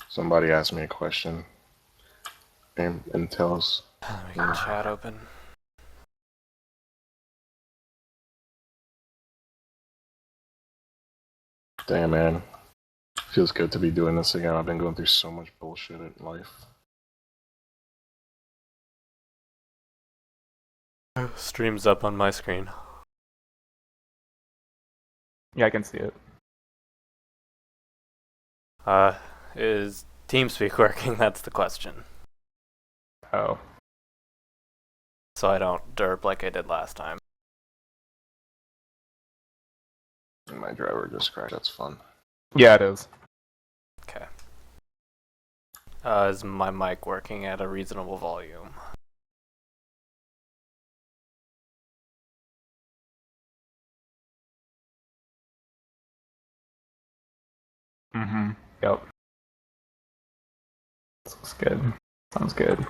Somebody asked me a question. And tells. Let me get chat open. Damn, man. Feels good to be doing this again. I've been going through so much bullshit in life. Stream's up on my screen. Yeah, I can see it. Is TeamSpeak working? That's the question. Oh. So I don't derp like I did last time. My driver just crashed. That's fun. Yeah, it is. Okay. Is my mic working at a reasonable volume? Mm-hmm. Yep. This looks good. Sounds good.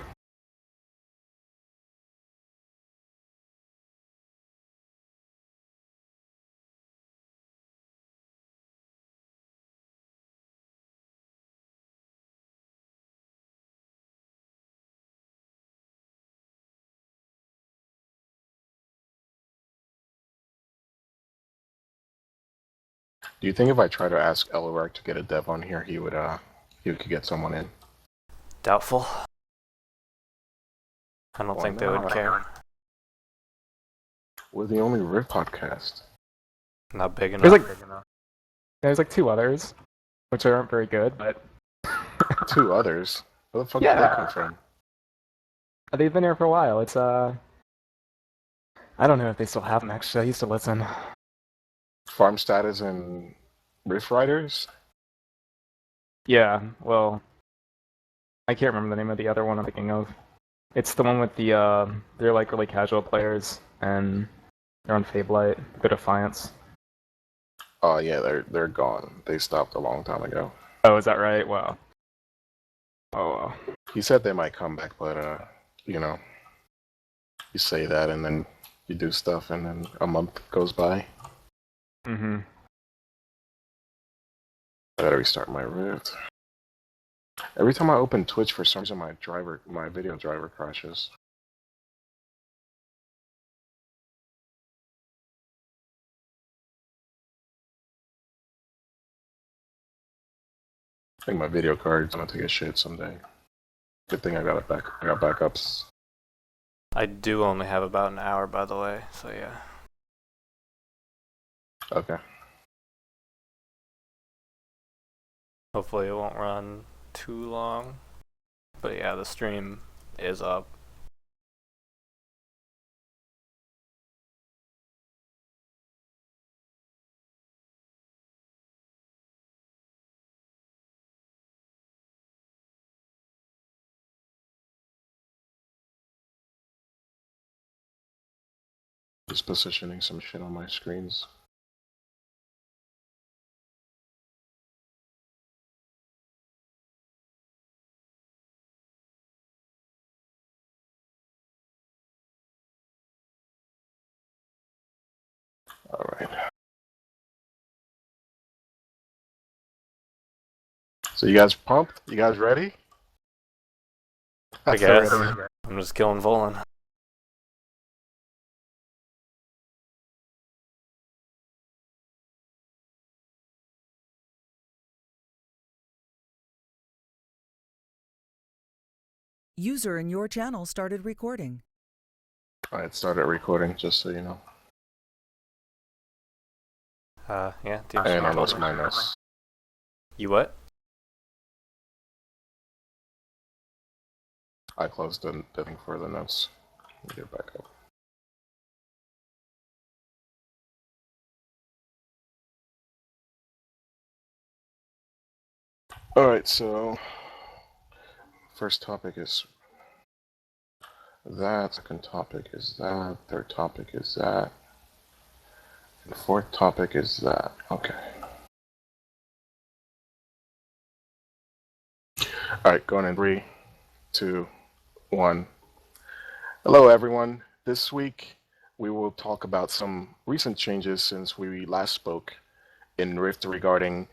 Do you think if I try to ask Elorek to get a dev on here, he could get someone in? Doubtful. I don't Why think they would not? care. We're the only Rift podcast. Not big enough. There's like two others, which aren't very good, but Two others? Where the fuck Yeah. did they come from? they've been here for a while. It's I don't know if they still have them actually. I used to listen. Farm Status and Rift Riders? Yeah, well, I can't remember the name of the other one I'm thinking of. It's the one with the they're like really casual players and they're on Fabelite, the Defiance. Oh yeah, they're gone. They stopped a long time ago. Oh, is that right? Wow. Oh well. He said they might come back, but you know, you say that and then you do stuff and then a month goes by. Mm-hmm. I gotta restart my Rift. Every time I open Twitch, for some reason my video driver crashes. I think my video card's gonna take a shit someday. Good thing I got backups. I do only have about an hour, by the way, so yeah. Okay. Hopefully it won't run too long. But yeah, the stream is up. Just positioning some shit on my screens. Alright. So you guys pumped? You guys ready? I guess. I'm just killing Volan. User in your channel started recording. Alright, started recording, just so you know. Yeah. And I lost my nose. You what? I closed the thing for the notes. Get back up. Alright, so first topic is that, second topic is that, third topic is that, and fourth topic is that. Okay. Alright, going in 3, 2, 1. Hello everyone. This week we will talk about some recent changes since we last spoke in Rift regarding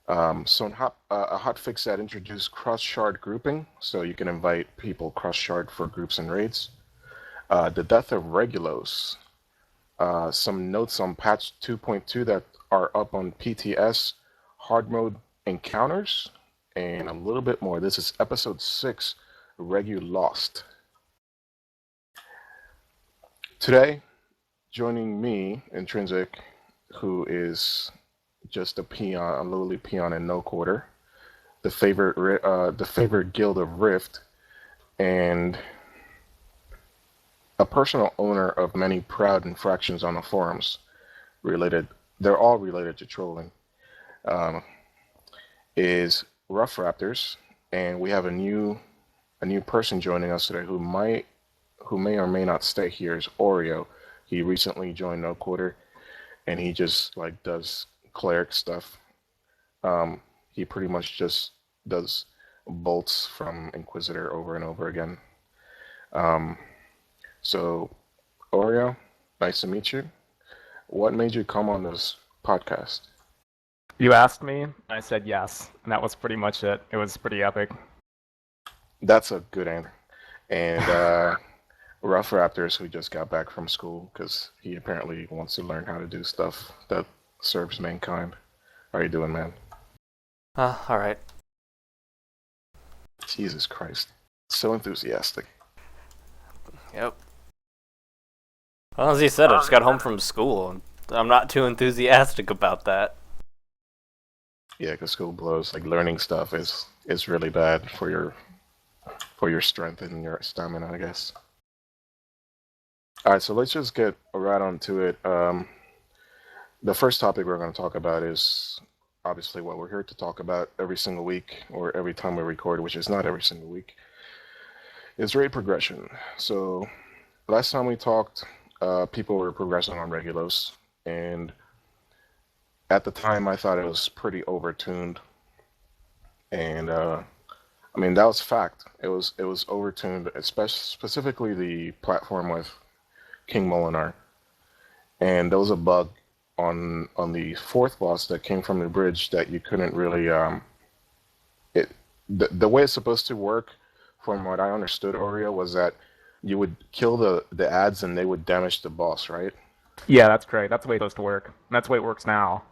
So a hotfix that introduced cross-shard grouping, so you can invite people cross-shard for groups and raids. The death of Regulost. Some notes on patch 2.2 that are up on PTS, hard mode encounters, and a little bit more. This is episode 6, Regulost. Today, joining me, Intrinsic, who is just a peon, a lowly peon in no quarter, the favorite guild of Rift, and a personal owner of many proud infractions on the forums. They're all related to trolling. Is Rough Raptors, and we have a new person joining us today who may or may not stay here. Is Oreo. He recently joined No Quarter, and he just like does cleric stuff. He pretty much just does bolts from Inquisitor over and over again. So, Oreo, nice to meet you. What made you come on this podcast? You asked me, and I said yes, and that was pretty much it. It was pretty epic. That's a good answer. And Rough Raptors, who just got back from school because he apparently wants to learn how to do stuff that serves mankind. How are you doing, man? Alright. Jesus Christ. So enthusiastic. Yep. Well, as he said, I just got home from school, and I'm not too enthusiastic about that. Yeah, because school blows. Like, learning stuff is really bad for your strength and your stamina, I guess. Alright, so let's just get right onto it. The first topic we're going to talk about is obviously what we're here to talk about every single week, or every time we record, which is not every single week, is raid progression. So last time we talked, people were progressing on Regulos, and at the time I thought it was pretty overtuned. And I mean, that was fact. It was overtuned, specifically the platform with King Molinar. And there was a bug on the fourth boss that came from the bridge that you couldn't really the way it's supposed to work, from what I understood, Oreo, was that you would kill the ads and they would damage the boss, right? Yeah, that's correct. That's the way it's supposed to work. And that's the way it works now.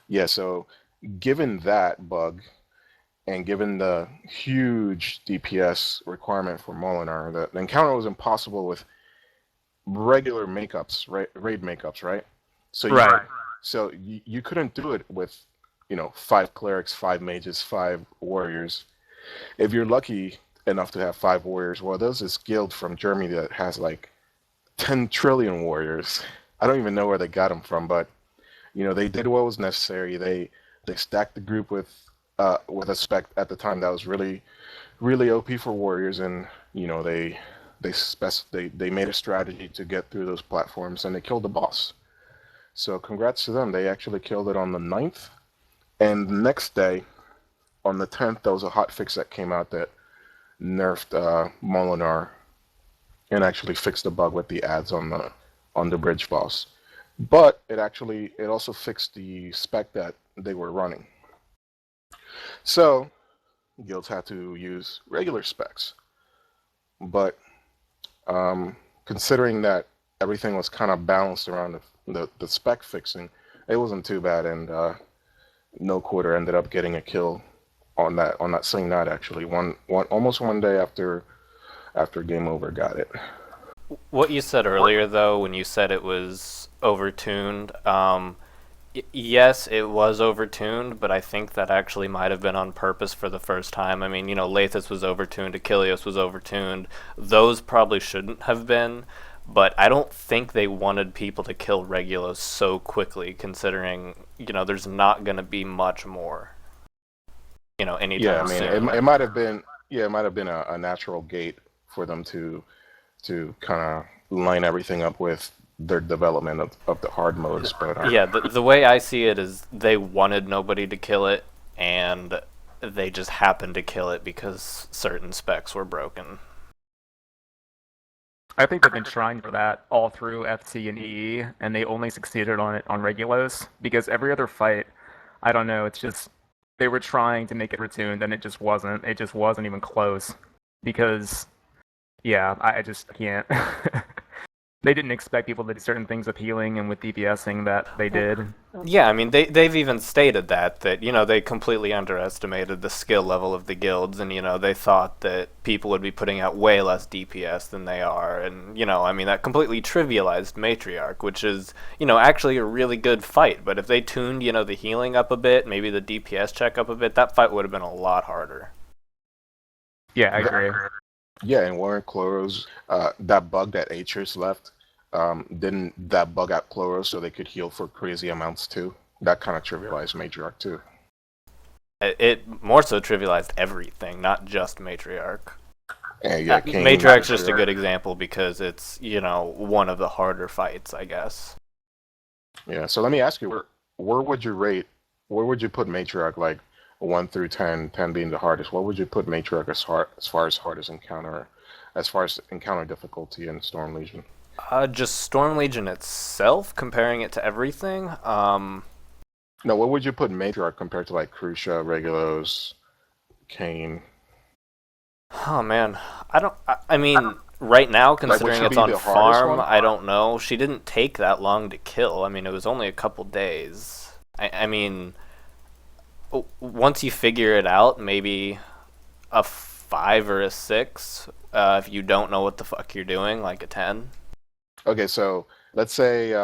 Yeah, so given that bug, and given the huge DPS requirement for Molinar, the encounter was impossible with regular makeups, right? Raid makeups, right? So Right. So you couldn't do it with, 5 clerics, 5 mages, 5 warriors. If you're lucky enough to have 5 warriors, well, there's this guild from Germany that has like 10 trillion warriors. I don't even know where they got them from, but they did what was necessary. They stacked the group with a spec at the time that was really, really OP for warriors, and they made a strategy to get through those platforms, and they killed the boss. So congrats to them. They actually killed it on the 9th. And the next day, on the 10th, there was a hotfix that came out that nerfed Molinar and actually fixed the bug with the ads on the bridge boss. But it also fixed the spec that they were running. So guilds had to use regular specs. But considering that everything was kind of balanced around the spec fixing, it wasn't too bad, and No Quarter ended up getting a kill on that same night. Actually, almost one day after Game Over got it. What you said earlier, though, when you said it was overtuned, yes, it was overtuned, but I think that actually might have been on purpose for the first time. I mean, Lathis was overtuned, Achilleos was overtuned. Those probably shouldn't have been, but I don't think they wanted people to kill Regulos so quickly, considering, there's not going to be much more, anytime soon. It might have been a natural gate for them to kind of line everything up with their development of the hard modes. But yeah, the way I see it is they wanted nobody to kill it, and they just happened to kill it because certain specs were broken. I think they've been trying for that all through FC and EE, and they only succeeded on it on Regulos, because every other fight, I don't know, it's just they were trying to make it retuned, and it just wasn't. It just wasn't even close. Because, yeah, I just can't. They didn't expect people to do certain things with healing and with DPSing that they did. Yeah, I mean, they've even stated that, you know, they completely underestimated the skill level of the guilds, and, you know, they thought that people would be putting out way less DPS than they are, and, you know, I mean, that completely trivialized Matriarch, which is, you know, actually a really good fight, but if they tuned, you know, the healing up a bit, maybe the DPS check up a bit, that fight would have been a lot harder. Yeah, I agree. Yeah, and Warren Chloros, that bug that Atris left, didn't that bug out Chloros so they could heal for crazy amounts too? That kind of trivialized Matriarch too. It more so trivialized everything, not just Matriarch. Yeah, Kane, Matriarch's just a good example because it's, you know, one of the harder fights, I guess. Yeah, so let me ask you, where would you rate, where would you put Matriarch, like 1 through 10, 10 being the hardest? What would you put Matriarch as far as hardest encounter, as far as encounter difficulty in Storm Legion? Just Storm Legion itself, comparing it to everything. No, what would you put Matriarch compared to like Crucia, Regulos, Kane? Oh man, I mean, right now, considering it's on farm, I don't know. She didn't take that long to kill. I mean, it was only a couple days. I mean, once you figure it out, maybe a 5 or a 6. If you don't know what the fuck you're doing, like a 10. Okay, so let's say,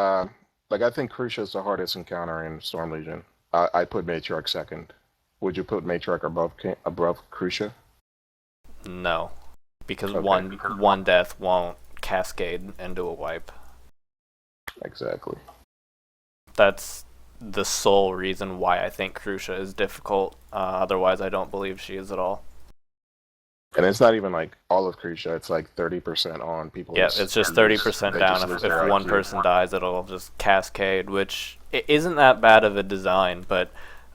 like I think Crucia is the hardest encounter in Storm Legion. I put Matriarch second. Would you put Matriarch above Crucia? No, because Okay. one death won't cascade into a wipe. Exactly. That's the sole reason why I think Crucia is difficult. Otherwise, I don't believe she is at all. And it's not even like all of Crucia, it's like 30% on people. Yeah, it's just 30% down. If one person dies, it'll just cascade, which isn't that bad of a design. But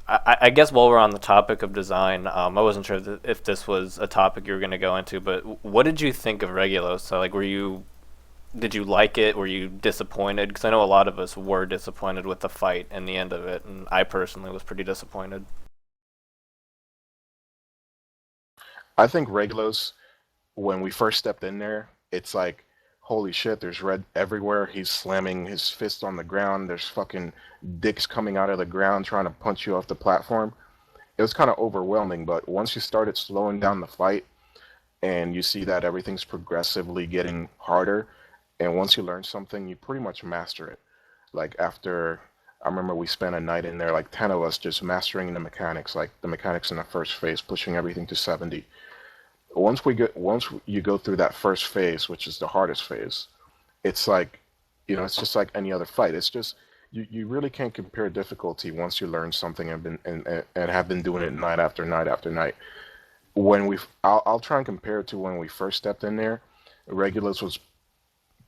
I guess while we're on the topic of design, I wasn't sure if this was a topic you were going to go into, but what did you think of Regulost? So, like, did you like it? Were you disappointed? Because I know a lot of us were disappointed with the fight and the end of it, and I personally was pretty disappointed. I think Regulos, when we first stepped in there, it's like, holy shit, there's red everywhere. He's slamming his fist on the ground. There's fucking dicks coming out of the ground trying to punch you off the platform. It was kind of overwhelming, but once you started slowing down the fight and you see that everything's progressively getting harder, and once you learn something, you pretty much master it. Like after, I remember we spent a night in there, like 10 of us just mastering the mechanics, like the mechanics in the first phase, pushing everything to 70. Once you go through that first phase, which is the hardest phase, it's like, you know, it's just like any other fight. It's just you really can't compare difficulty once you learn something and have been doing it night after night after night. I'll try and compare it to when we first stepped in there. Regulus was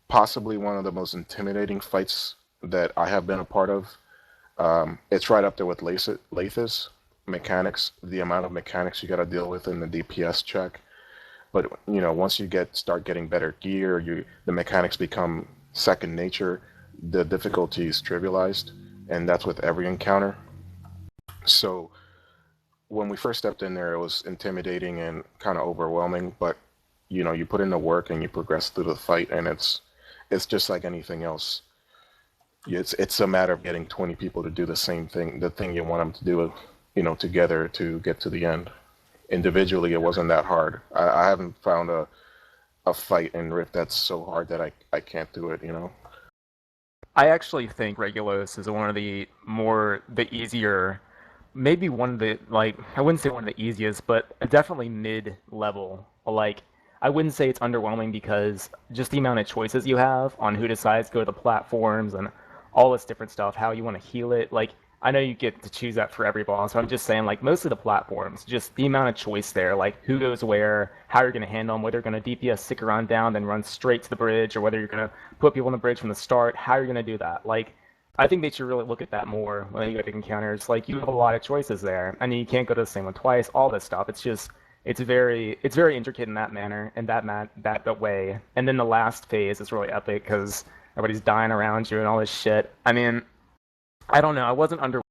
possibly one of the most intimidating fights that I have been a part of. It's right up there with Lathis mechanics, the amount of mechanics you got to deal with in the DPS check. But you know, once you start getting better gear, the mechanics become second nature. The difficulty is trivialized, and that's with every encounter. So when we first stepped in there, it was intimidating and kind of overwhelming. But you know, you put in the work and you progress through the fight, and it's just like anything else. It's a matter of getting 20 people to do the same thing, the thing you want them to do, you know, together to get to the end. Individually, it wasn't that hard. I haven't found a fight in Rift that's so hard that I can't do it, you know? I actually think Regulos is one of the easier, maybe one of the, like, I wouldn't say one of the easiest, but definitely mid-level. Like, I wouldn't say it's underwhelming because just the amount of choices you have on who decides to go to the platforms and all this different stuff, how you want to heal it, like, I know you get to choose that for every boss, so I'm just saying, like, most of the platforms, just the amount of choice there, like, who goes where, how you're going to handle them, whether you're going to DPS stick around down, then run straight to the bridge, or whether you're going to put people on the bridge from the start, how you're going to do that. Like, I think they should really look at that more when you go to encounters. Like, you have a lot of choices there, and you can't go to the same one twice, all this stuff. It's just, it's very intricate in that manner, in that way. And then the last phase is really epic, because everybody's dying around you and all this shit. I mean, I don't know, I wasn't under